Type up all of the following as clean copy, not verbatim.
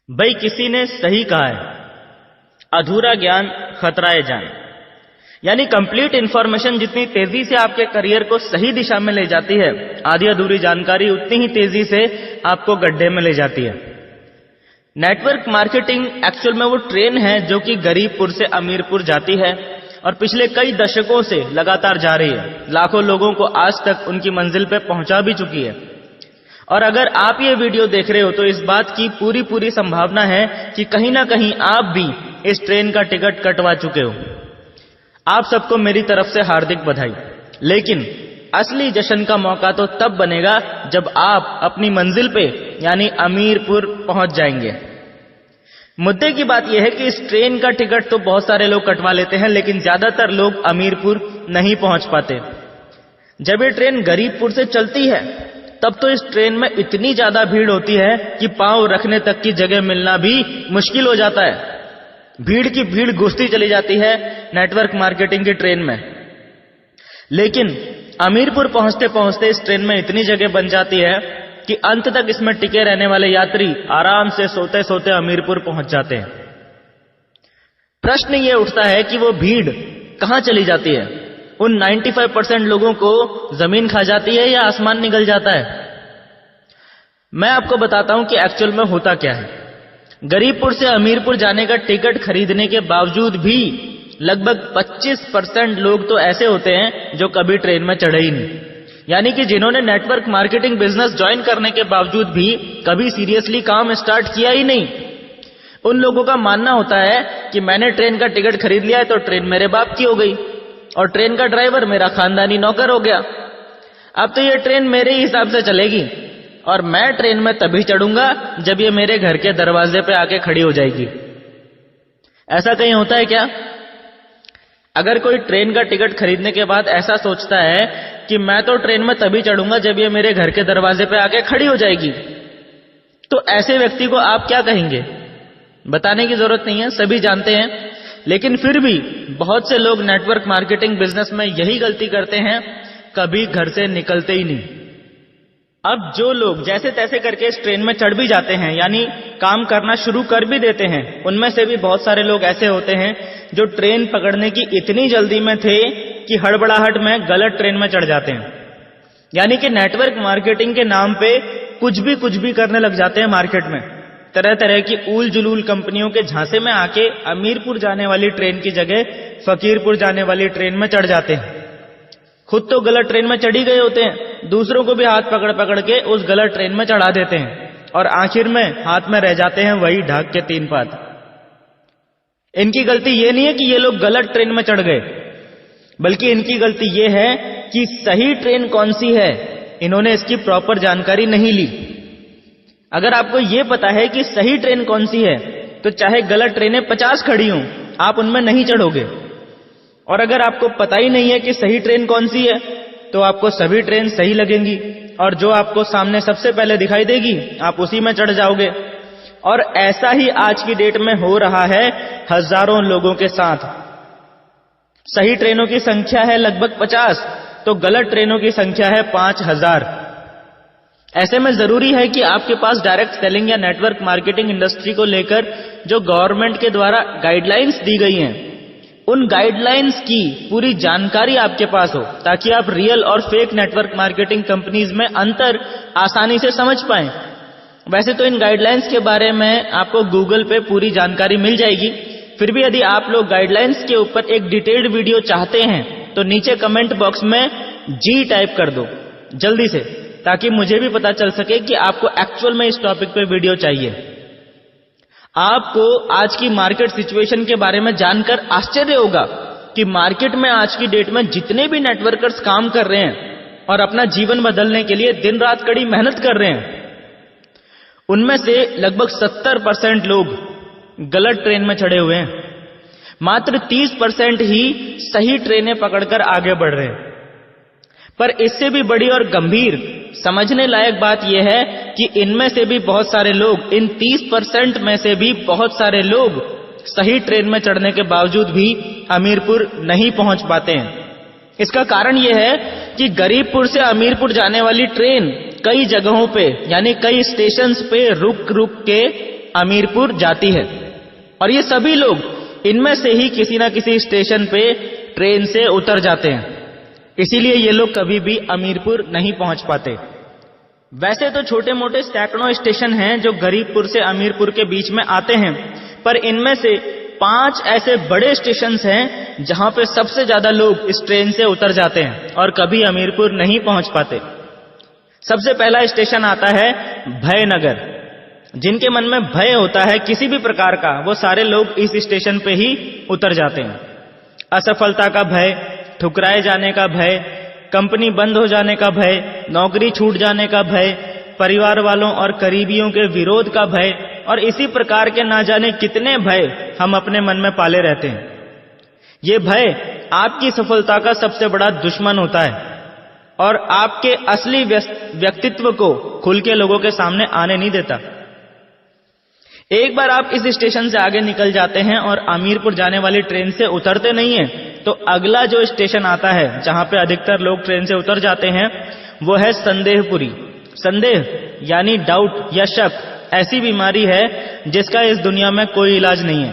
भाई किसी ने सही कहा है, अधूरा ज्ञान खतराए जान। यानी कंप्लीट इंफॉर्मेशन जितनी तेजी से आपके करियर को सही दिशा में ले जाती है, आधी अधूरी जानकारी उतनी ही तेजी से आपको गड्ढे में ले जाती है। नेटवर्क मार्केटिंग एक्चुअल में वो ट्रेन है जो कि गरीबपुर से अमीरपुर जाती है और पिछले कई दशकों से लगातार जा रही है। लाखों लोगों को आज तक उनकी मंजिल पे पहुंचा भी चुकी है। और अगर आप ये वीडियो देख रहे हो तो इस बात की पूरी संभावना है कि कहीं ना कहीं आप भी इस ट्रेन का टिकट कटवा चुके हो। आप सबको मेरी तरफ से हार्दिक बधाई। लेकिन असली जश्न का मौका तो तब बनेगा जब आप अपनी मंजिल पे यानी अमीरपुर पहुंच जाएंगे। मुद्दे की बात यह है कि इस ट्रेन का टिकट तो बहुत सारे लोग कटवा लेते हैं, लेकिन ज्यादातर लोग अमीरपुर नहीं पहुंच पाते। जब ये ट्रेन गरीबपुर से चलती है तब तो इस ट्रेन में इतनी ज्यादा भीड़ होती है कि पांव रखने तक की जगह मिलना भी मुश्किल हो जाता है। भीड़ की भीड़ घुसती चली जाती है नेटवर्क मार्केटिंग की ट्रेन में। लेकिन अमीरपुर पहुंचते पहुंचते इस ट्रेन में इतनी जगह बन जाती है कि अंत तक इसमें टिके रहने वाले यात्री आराम से सोते सोते अमीरपुर पहुंच जाते हैं। प्रश्न ये उठता है कि वो भीड़ कहां चली जाती है? उन 95% लोगों को जमीन खा जाती है या आसमान निगल जाता है? मैं आपको बताता हूं कि एक्चुअल में होता क्या है। गरीबपुर से अमीरपुर जाने का टिकट खरीदने के बावजूद भी लगभग 25% लोग तो ऐसे होते हैं जो कभी ट्रेन में चढ़े ही नहीं। यानी कि जिन्होंने नेटवर्क मार्केटिंग बिजनेस ज्वाइन करने के बावजूद भी कभी सीरियसली काम स्टार्ट किया ही नहीं। उन लोगों का मानना होता है कि मैंने ट्रेन का टिकट खरीद लिया है तो ट्रेन मेरे बाप की हो गई और ट्रेन का ड्राइवर मेरा खानदानी नौकर हो गया। अब तो ये ट्रेन मेरे ही हिसाब से चलेगी और मैं ट्रेन में तभी चढ़ूंगा जब ये मेरे घर के दरवाजे पे आके खड़ी हो जाएगी। ऐसा कहीं होता है क्या? अगर कोई ट्रेन का टिकट खरीदने के बाद ऐसा सोचता है कि मैं तो ट्रेन में तभी चढ़ूंगा जब ये मेरे घर के दरवाजे पे आके खड़ी हो जाएगी, तो ऐसे व्यक्ति को आप क्या कहेंगे? बताने की जरूरत नहीं है, सभी जानते हैं। लेकिन फिर भी बहुत से लोग नेटवर्क मार्केटिंग बिजनेस में यही गलती करते हैं, कभी घर से निकलते ही नहीं। अब जो लोग जैसे तैसे करके इस ट्रेन में चढ़ भी जाते हैं, यानी काम करना शुरू कर भी देते हैं, उनमें से भी बहुत सारे लोग ऐसे होते हैं जो ट्रेन पकड़ने की इतनी जल्दी में थे कि हड़बड़ाहट में गलत ट्रेन में चढ़ जाते हैं। यानी कि नेटवर्क मार्केटिंग के नाम पे कुछ भी करने लग जाते हैं मार्केट में। तरह तरह की ऊल जुलूल कंपनियों के झांसे में आके अमीरपुर जाने वाली ट्रेन की जगह फकीरपुर जाने वाली ट्रेन में चढ़ जाते हैं। खुद तो गलत ट्रेन में चढ़ी गए होते हैं, दूसरों को भी हाथ पकड़ के उस गलत ट्रेन में चढ़ा देते हैं और आखिर में हाथ में रह जाते हैं वही ढाक के 3 पात। इनकी गलती ये नहीं है कि ये लोग गलत ट्रेन में चढ़ गए, बल्कि इनकी गलती ये है कि सही ट्रेन कौन सी है, इन्होंने इसकी प्रॉपर जानकारी नहीं ली। अगर आपको ये पता है कि सही ट्रेन कौन सी है तो चाहे गलत ट्रेनें 50 खड़ी हों, आप उनमें नहीं चढ़ोगे। और अगर आपको पता ही नहीं है कि सही ट्रेन कौन सी है तो आपको सभी ट्रेन सही लगेंगी और जो आपको सामने सबसे पहले दिखाई देगी आप उसी में चढ़ जाओगे। और ऐसा ही आज की डेट में हो रहा है हजारों लोगों के साथ। सही ट्रेनों की संख्या है लगभग 50 तो गलत ट्रेनों की संख्या है 5000। ऐसे में जरूरी है कि आपके पास डायरेक्ट सेलिंग या नेटवर्क मार्केटिंग इंडस्ट्री को लेकर जो गवर्नमेंट के द्वारा गाइडलाइंस दी गई हैं, उन गाइडलाइंस की पूरी जानकारी आपके पास हो, ताकि आप रियल और फेक नेटवर्क मार्केटिंग कंपनीज में अंतर आसानी से समझ पाएं। वैसे तो इन गाइडलाइंस के बारे में आपको गूगल पे पूरी जानकारी मिल जाएगी। फिर भी यदि आप लोग गाइडलाइंस के ऊपर एक डिटेल्ड वीडियो चाहते हैं तो नीचे कमेंट बॉक्स में जी टाइप कर दो जल्दी से, ताकि मुझे भी पता चल सके कि आपको एक्चुअल में इस टॉपिक पे वीडियो चाहिए। आपको आज की मार्केट सिचुएशन के बारे में जानकर आश्चर्य होगा कि मार्केट में आज की डेट में जितने भी नेटवर्कर्स काम कर रहे हैं और अपना जीवन बदलने के लिए दिन रात कड़ी मेहनत कर रहे हैं, उनमें से लगभग 70% लोग गलत ट्रेन में चढ़े हुए हैं। मात्र 30% ही सही ट्रेनें पकड़कर आगे बढ़ रहे हैं। पर इससे भी बड़ी और गंभीर समझने लायक बात यह है कि इनमें से भी बहुत सारे लोग, इन 30% में से भी बहुत सारे लोग सही ट्रेन में चढ़ने के बावजूद भी अमीरपुर नहीं पहुंच पाते हैं। इसका कारण यह है कि गरीबपुर से अमीरपुर जाने वाली ट्रेन कई जगहों पे यानी कई स्टेशंस पे रुक के अमीरपुर जाती है। और ये सभी लोग इनमें से ही किसी ना किसी स्टेशन पे ट्रेन से उतर जाते हैं, इसीलिए ये लोग कभी भी अमीरपुर नहीं पहुंच पाते। वैसे तो छोटे मोटे सैकड़ों स्टेशन हैं जो गरीबपुर से अमीरपुर के बीच में आते हैं, पर इनमें से 5 ऐसे बड़े स्टेशन हैं जहां पे सबसे ज्यादा लोग इस ट्रेन से उतर जाते हैं और कभी अमीरपुर नहीं पहुंच पाते। सबसे पहला स्टेशन आता है भयनगर। जिनके मन में भय होता है किसी भी प्रकार का, वो सारे लोग इस स्टेशन पे ही उतर जाते हैं। असफलता का भय, ठुकराए जाने का भय, कंपनी बंद हो जाने का भय, नौकरी छूट जाने का भय, परिवार वालों और करीबियों के विरोध का भय, और इसी प्रकार के ना जाने कितने भय हम अपने मन में पाले रहते हैं। ये भय आपकी सफलता का सबसे बड़ा दुश्मन होता है और आपके असली व्यक्तित्व को खुल के लोगों के सामने आने नहीं देता। एक बार आप इस स्टेशन से आगे निकल जाते हैं और अमीरपुर जाने वाली ट्रेन से उतरते नहीं हैं, तो अगला जो स्टेशन आता है जहां पे अधिकतर लोग ट्रेन से उतर जाते हैं वो है संदेहपुरी। संदेह यानी डाउट या शक ऐसी बीमारी है जिसका इस दुनिया में कोई इलाज नहीं है।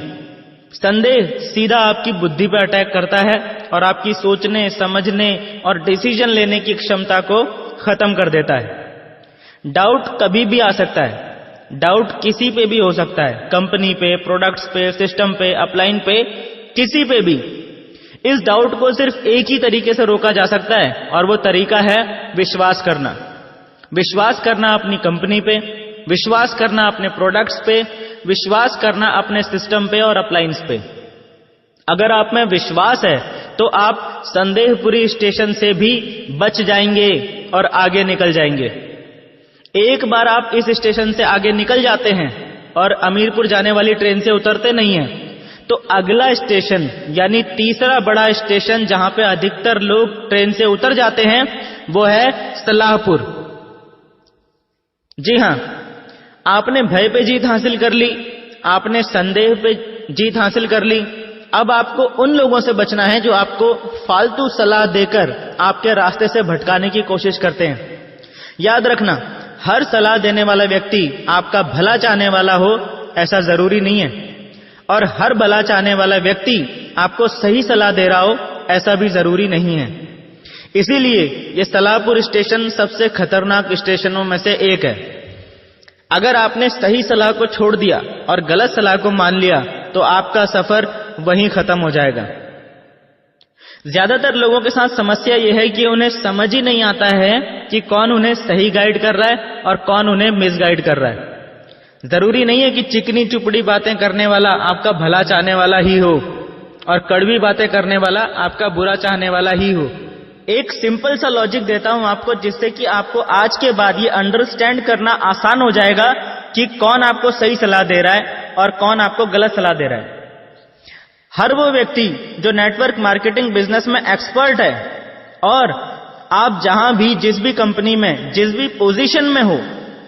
संदेह सीधा आपकी बुद्धि पर अटैक करता है और आपकी सोचने, समझने और डिसीजन लेने की क्षमता को खत्म कर देता है। डाउट कभी भी आ सकता है, डाउट किसी पे भी हो सकता है, कंपनी पे, प्रोडक्ट्स पे, सिस्टम पे, अपलाइन पे, किसी पे भी। इस डाउट को सिर्फ एक ही तरीके से रोका जा सकता है और वो तरीका है विश्वास करना। विश्वास करना अपनी कंपनी पे, विश्वास करना अपने प्रोडक्ट्स पे, विश्वास करना अपने सिस्टम पे और अपलाइंस पे। अगर आप में विश्वास है तो आप संदेहपुरी स्टेशन से भी बच जाएंगे और आगे निकल जाएंगे। एक बार आप इस स्टेशन से आगे निकल जाते हैं और अमीरपुर जाने वाली ट्रेन से उतरते नहीं हैं, तो अगला स्टेशन यानी तीसरा बड़ा स्टेशन जहां पे अधिकतर लोग ट्रेन से उतर जाते हैं वो है सलाहपुर। जी हां, आपने भय पे जीत हासिल कर ली, आपने संदेह पे जीत हासिल कर ली। अब आपको उन लोगों से बचना है जो आपको फालतू सलाह देकर आपके रास्ते से भटकाने की कोशिश करते हैं। याद रखना, हर सलाह देने वाला व्यक्ति आपका भला चाहने वाला हो ऐसा जरूरी नहीं है, और हर भला चाहने वाला व्यक्ति आपको सही सलाह दे रहा हो ऐसा भी जरूरी नहीं है। इसीलिए ये सलाहपुर स्टेशन सबसे खतरनाक स्टेशनों में से एक है। अगर आपने सही सलाह को छोड़ दिया और गलत सलाह को मान लिया तो आपका सफर वहीं खत्म हो जाएगा। ज्यादातर लोगों के साथ समस्या यह है कि उन्हें समझ ही नहीं आता है कि कौन उन्हें सही गाइड कर रहा है और कौन उन्हें मिसगाइड कर रहा है। जरूरी नहीं है कि चिकनी चुपड़ी बातें करने वाला आपका भला चाहने वाला ही हो और कड़वी बातें करने वाला आपका बुरा चाहने वाला ही हो। एक सिंपल सा लॉजिक देता हूं आपको, जिससे कि आपको आज के बाद ये अंडरस्टैंड करना आसान हो जाएगा कि कौन आपको सही सलाह दे रहा है और कौन आपको गलत सलाह दे रहा है। हर वो व्यक्ति जो नेटवर्क मार्केटिंग बिजनेस में एक्सपर्ट है, और आप जहां भी, जिस भी कंपनी में, जिस भी पोजीशन में हो,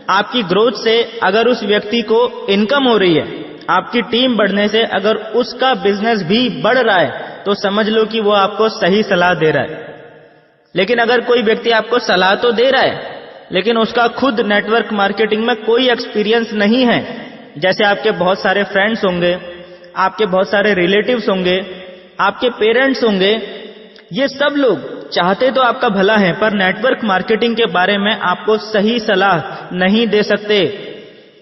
आपकी ग्रोथ से अगर उस व्यक्ति को इनकम हो रही है, आपकी टीम बढ़ने से अगर उसका बिजनेस भी बढ़ रहा है, तो समझ लो कि वो आपको सही सलाह दे रहा है। लेकिन अगर कोई व्यक्ति आपको सलाह तो दे रहा है लेकिन उसका खुद नेटवर्क मार्केटिंग में कोई एक्सपीरियंस नहीं है, जैसे आपके बहुत सारे फ्रेंड्स होंगे, आपके बहुत सारे रिलेटिव्स होंगे, आपके पेरेंट्स होंगे, ये सब लोग चाहते तो आपका भला है पर नेटवर्क मार्केटिंग के बारे में आपको सही सलाह नहीं दे सकते।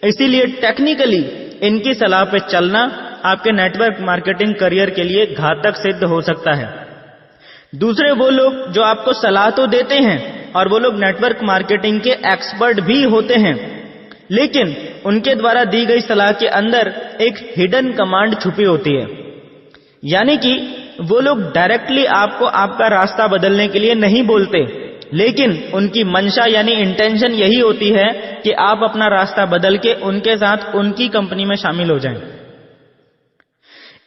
इसीलिए टेक्निकली इनकी सलाह पे चलना आपके नेटवर्क मार्केटिंग करियर के लिए घातक सिद्ध हो सकता है। दूसरे वो लोग जो आपको सलाह तो देते हैं और वो लोग नेटवर्क मार्केटिंग के एक्सपर्ट भी होते हैं, लेकिन उनके द्वारा दी गई सलाह के अंदर एक हिडन कमांड छुपी होती है। यानी कि वो लोग डायरेक्टली आपको आपका रास्ता बदलने के लिए नहीं बोलते, लेकिन उनकी मंशा यानी इंटेंशन यही होती है कि आप अपना रास्ता बदल के उनके साथ उनकी कंपनी में शामिल हो जाएं।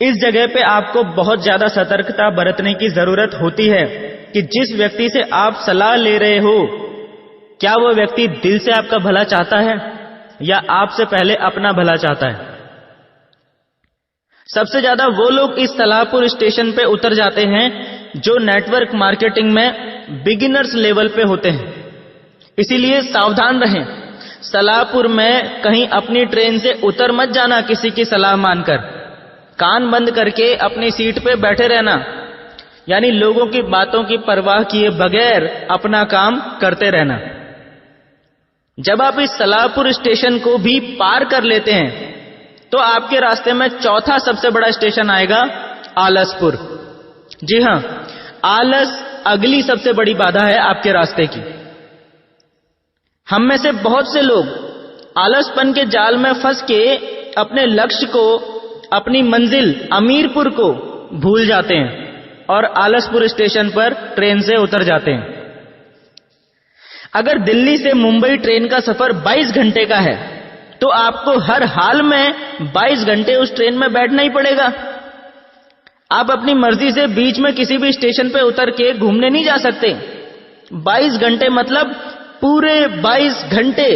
इस जगह पे आपको बहुत ज्यादा सतर्कता बरतने की जरूरत होती है कि जिस व्यक्ति से आप सलाह ले रहे हो, क्या वो व्यक्ति दिल से आपका भला चाहता है या आपसे पहले अपना भला चाहता है। सबसे ज्यादा वो लोग इस सलाहपुर स्टेशन पे उतर जाते हैं जो नेटवर्क मार्केटिंग में बिगिनर्स लेवल पे होते हैं। इसीलिए सावधान रहें। सलाहपुर में कहीं अपनी ट्रेन से उतर मत जाना किसी की सलाह मानकर। कान बंद करके अपनी सीट पे बैठे रहना, यानी लोगों की बातों की परवाह किए बगैर अपना काम करते रहना। जब आप इस सलाहपुर स्टेशन को भी पार कर लेते हैं तो आपके रास्ते में चौथा सबसे बड़ा स्टेशन आएगा आलसपुर। जी हां, आलस अगली सबसे बड़ी बाधा है आपके रास्ते की। हम में से बहुत से लोग आलसपन के जाल में फंस के अपने लक्ष्य को, अपनी मंजिल अमीरपुर को भूल जाते हैं और आलसपुर स्टेशन पर ट्रेन से उतर जाते हैं। अगर दिल्ली से मुंबई ट्रेन का सफर 22 घंटे का है तो आपको हर हाल में 22 घंटे उस ट्रेन में बैठना ही पड़ेगा। आप अपनी मर्जी से बीच में किसी भी स्टेशन पे उतर के घूमने नहीं जा सकते। 22 घंटे मतलब पूरे 22 घंटे।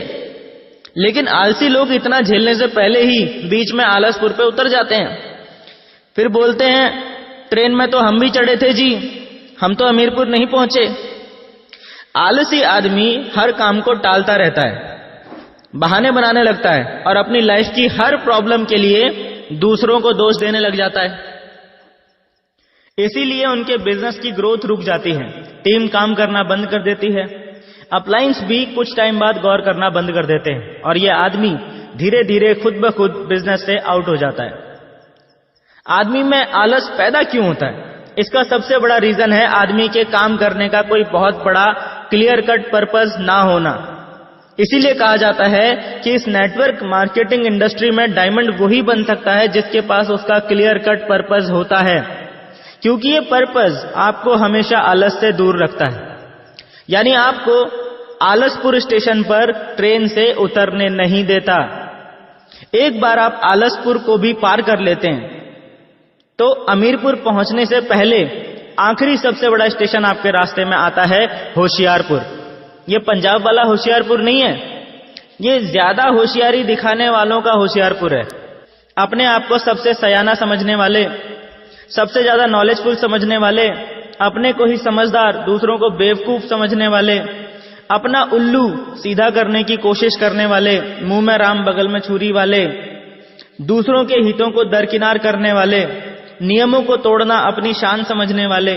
लेकिन आलसी लोग इतना झेलने से पहले ही बीच में आलसपुर पे उतर जाते हैं। फिर बोलते हैं ट्रेन में तो हम भी चढ़े थे जी, हम तो अमीरपुर नहीं पहुंचे। आलसी आदमी हर काम को टालता रहता है, बहाने बनाने लगता है और अपनी लाइफ की हर प्रॉब्लम के लिए दूसरों को दोष देने लग जाता है। इसीलिए उनके बिजनेस की ग्रोथ रुक जाती है, टीम काम करना बंद कर देती है, अपलायंस भी कुछ टाइम बाद गौर करना बंद कर देते हैं और यह आदमी धीरे धीरे खुद ब खुद बिजनेस से आउट हो जाता है। आदमी में आलस पैदा क्यों होता है? इसका सबसे बड़ा रीजन है आदमी के काम करने का कोई बहुत बड़ा क्लियर कट पर्पस ना होना। इसीलिए कहा जाता है कि इस नेटवर्क मार्केटिंग इंडस्ट्री में डायमंड वही बन सकता है जिसके पास उसका क्लियर कट पर्पस होता है, क्योंकि ये पर्पस आपको हमेशा आलस से दूर रखता है। यानी आपको आलसपुर स्टेशन पर ट्रेन से उतरने नहीं देता। एक बार आप आलसपुर को भी पार कर लेते हैं तो अमीरपुर पहुंचने से पहले आखिरी सबसे बड़ा स्टेशन आपके रास्ते में आता है होशियारपुर। ये पंजाब वाला होशियारपुर नहीं है, ये ज्यादा होशियारी दिखाने वालों का होशियारपुर है। अपने आप को सबसे सयाना समझने वाले, सबसे ज्यादा नॉलेजफुल समझने वाले, अपने को ही समझदार, दूसरों को बेवकूफ समझने वाले, अपना उल्लू सीधा करने की कोशिश करने वाले, मुंह में राम बगल में छुरी वाले, दूसरों के हितों को दरकिनार करने वाले, नियमों को तोड़ना अपनी शान समझने वाले,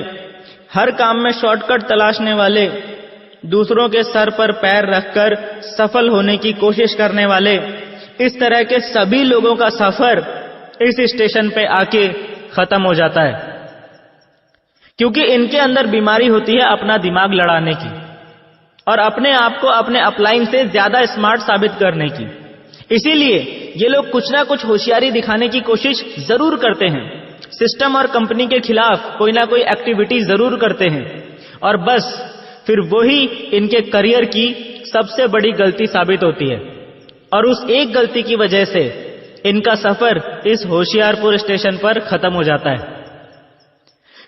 हर काम में शॉर्टकट तलाशने वाले, दूसरों के सर पर पैर रखकर सफल होने की कोशिश करने वाले, इस तरह के सभी लोगों का सफर इस स्टेशन पे आके खत्म हो जाता है, क्योंकि इनके अंदर बीमारी होती है अपना दिमाग लड़ाने की और अपने आप को अपने अपलाइन से ज्यादा स्मार्ट साबित करने की। इसीलिए ये लोग कुछ ना कुछ होशियारी दिखाने की कोशिश जरूर करते हैं, सिस्टम और कंपनी के खिलाफ कोई ना कोई एक्टिविटी जरूर करते हैं और बस फिर वही इनके करियर की सबसे बड़ी गलती साबित होती है और उस एक गलती की वजह से इनका सफर इस होशियारपुर स्टेशन पर खत्म हो जाता है।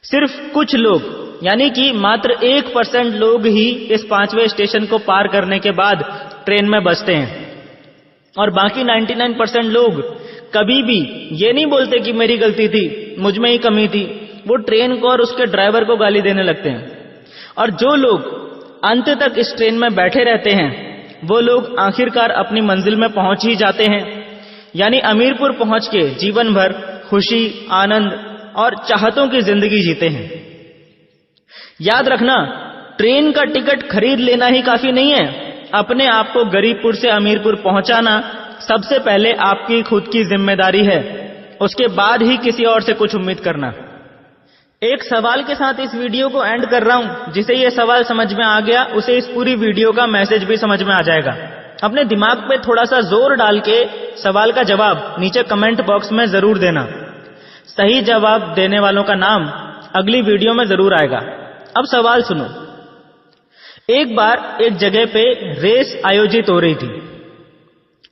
सिर्फ कुछ लोग यानी कि मात्र 1% लोग ही इस 5वें स्टेशन को पार करने के बाद ट्रेन में बचते हैं और बाकी 99% लोग कभी भी ये नहीं बोलते कि मेरी गलती थी, मुझ में ही कमी थी। वो ट्रेन को और उसके ड्राइवर को गाली देने लगते हैं और जो लोग अंत तक इस ट्रेन में बैठे रहते हैं वो लोग आखिरकार अपनी मंजिल में पहुंच ही जाते हैं, यानी अमीरपुर पहुंच के जीवन भर खुशी, आनंद और चाहतों की जिंदगी जीते हैं। याद रखना, ट्रेन का टिकट खरीद लेना ही काफी नहीं है, अपने आप को गरीबपुर से अमीरपुर पहुंचाना सबसे पहले आपकी खुद की जिम्मेदारी है, उसके बाद ही किसी और से कुछ उम्मीद करना। एक सवाल के साथ इस वीडियो को एंड कर रहा हूं, जिसे ये सवाल समझ में आ गया उसे इस पूरी वीडियो का मैसेज भी समझ में आ जाएगा। अपने दिमाग पे थोड़ा सा जोर डाल के सवाल का जवाब नीचे कमेंट बॉक्स में जरूर देना। सही जवाब देने वालों का नाम अगली वीडियो में जरूर आएगा। अब सवाल सुनो। एक बार एक जगह पे रेस आयोजित हो रही थी।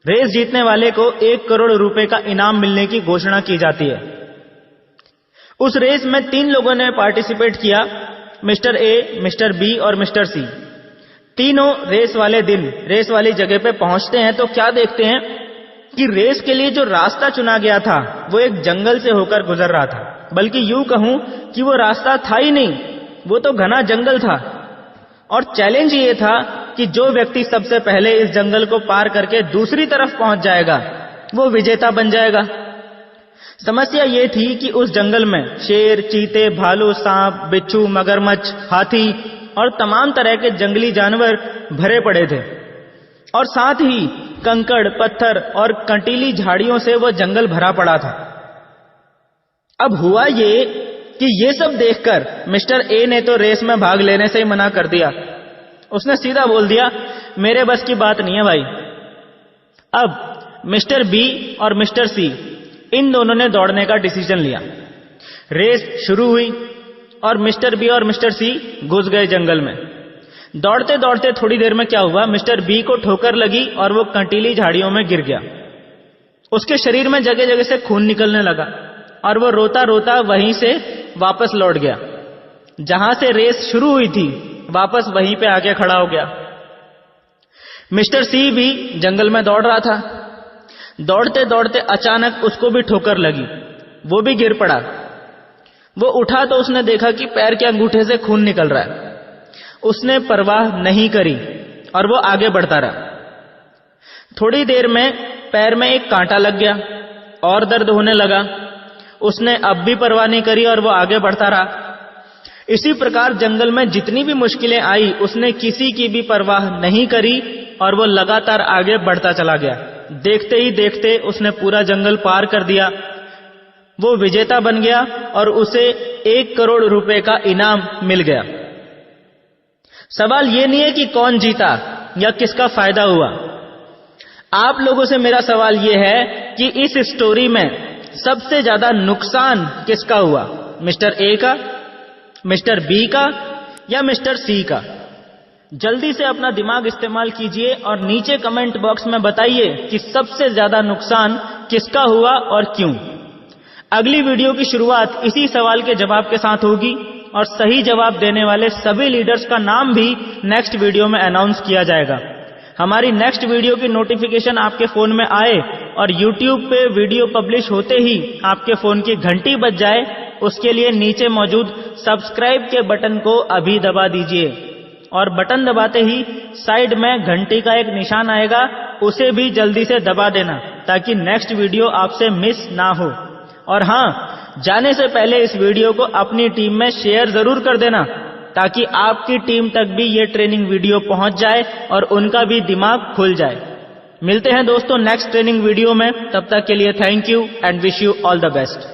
रेस जीतने वाले को 1 करोड़ रुपए का इनाम मिलने की घोषणा की जाती है। उस रेस में 3 लोगों ने पार्टिसिपेट किया, मिस्टर ए, मिस्टर बी और मिस्टर सी। तीनों रेस वाले दिन रेस वाली जगह पे पहुंचते हैं तो क्या देखते हैं कि रेस के लिए जो रास्ता चुना गया था वो एक जंगल से होकर गुजर रहा था, बल्कि यूं कहूं कि वो रास्ता था ही नहीं, वो तो घना जंगल था। और चैलेंज ये था कि जो व्यक्ति सबसे पहले इस जंगल को पार करके दूसरी तरफ पहुंच जाएगा वो विजेता बन जाएगा। समस्या ये थी कि उस जंगल में शेर, चीते, भालू, सांप, बिच्छू, मगरमच्छ, हाथी और तमाम तरह के जंगली जानवर भरे पड़े थे और साथ ही कंकड़, पत्थर और कंटीली झाड़ियों से वो जंगल भरा पड़ा था। अब हुआ ये कि ये सब देखकर मिस्टर ए ने तो रेस में भाग लेने से ही मना कर दिया। उसने सीधा बोल दिया, मेरे बस की बात नहीं है भाई। अब मिस्टर बी और मिस्टर सी इन दोनों ने दौड़ने का डिसीजन लिया। रेस शुरू हुई और मिस्टर बी और मिस्टर सी घुस गए जंगल में। दौड़ते दौड़ते थोड़ी देर में क्या हुआ, मिस्टर बी को ठोकर लगी और वो कंटीली झाड़ियों में गिर गया। उसके शरीर में जगह जगह से खून निकलने लगा और वो रोता रोता वहीं से वापस लौट गया। जहां से रेस शुरू हुई थी वापस वहीं पे आके खड़ा हो गया। मिस्टर सी भी जंगल में दौड़ रहा था। दौड़ते दौड़ते अचानक उसको भी ठोकर लगी, वो भी गिर पड़ा। वो उठा तो उसने देखा कि पैर के अंगूठे से खून निकल रहा है। उसने परवाह नहीं करी और वो आगे बढ़ता रहा। थोड़ी देर में पैर में एक कांटा लग गया और दर्द होने लगा। उसने अब भी परवाह नहीं करी और वो आगे बढ़ता रहा। इसी प्रकार जंगल में जितनी भी मुश्किलें आई उसने किसी की भी परवाह नहीं करी और वो लगातार आगे बढ़ता चला गया। देखते ही देखते उसने पूरा जंगल पार कर दिया। वो विजेता बन गया और उसे 1 करोड़ रुपए का इनाम मिल गया। सवाल ये नहीं है कि कौन जीता या किसका फायदा हुआ। आप लोगों से मेरा सवाल ये है कि इस स्टोरी में सबसे ज्यादा नुकसान किसका हुआ, मिस्टर ए का, मिस्टर बी का या मिस्टर सी का? जल्दी से अपना दिमाग इस्तेमाल कीजिए और नीचे कमेंट बॉक्स में बताइए कि सबसे ज्यादा नुकसान किसका हुआ और क्यों। अगली वीडियो की शुरुआत इसी सवाल के जवाब के साथ होगी और सही जवाब देने वाले सभी लीडर्स का नाम भी नेक्स्ट वीडियो में अनाउंस किया जाएगा। हमारी नेक्स्ट वीडियो की नोटिफिकेशन आपके फोन में आए और YouTube पे वीडियो पब्लिश होते ही आपके फोन की घंटी बज जाए, उसके लिए नीचे मौजूद सब्सक्राइब के बटन को अभी दबा दीजिए और बटन दबाते ही साइड में घंटी का एक निशान आएगा, उसे भी जल्दी से दबा देना ताकि नेक्स्ट वीडियो आपसे मिस ना हो। और हाँ, जाने से पहले इस वीडियो को अपनी टीम में शेयर जरूर कर देना ताकि आपकी टीम तक भी ये ट्रेनिंग वीडियो पहुंच जाए और उनका भी दिमाग खुल जाए। मिलते हैं दोस्तों नेक्स्ट ट्रेनिंग वीडियो में, तब तक के लिए thank you and wish you all the best.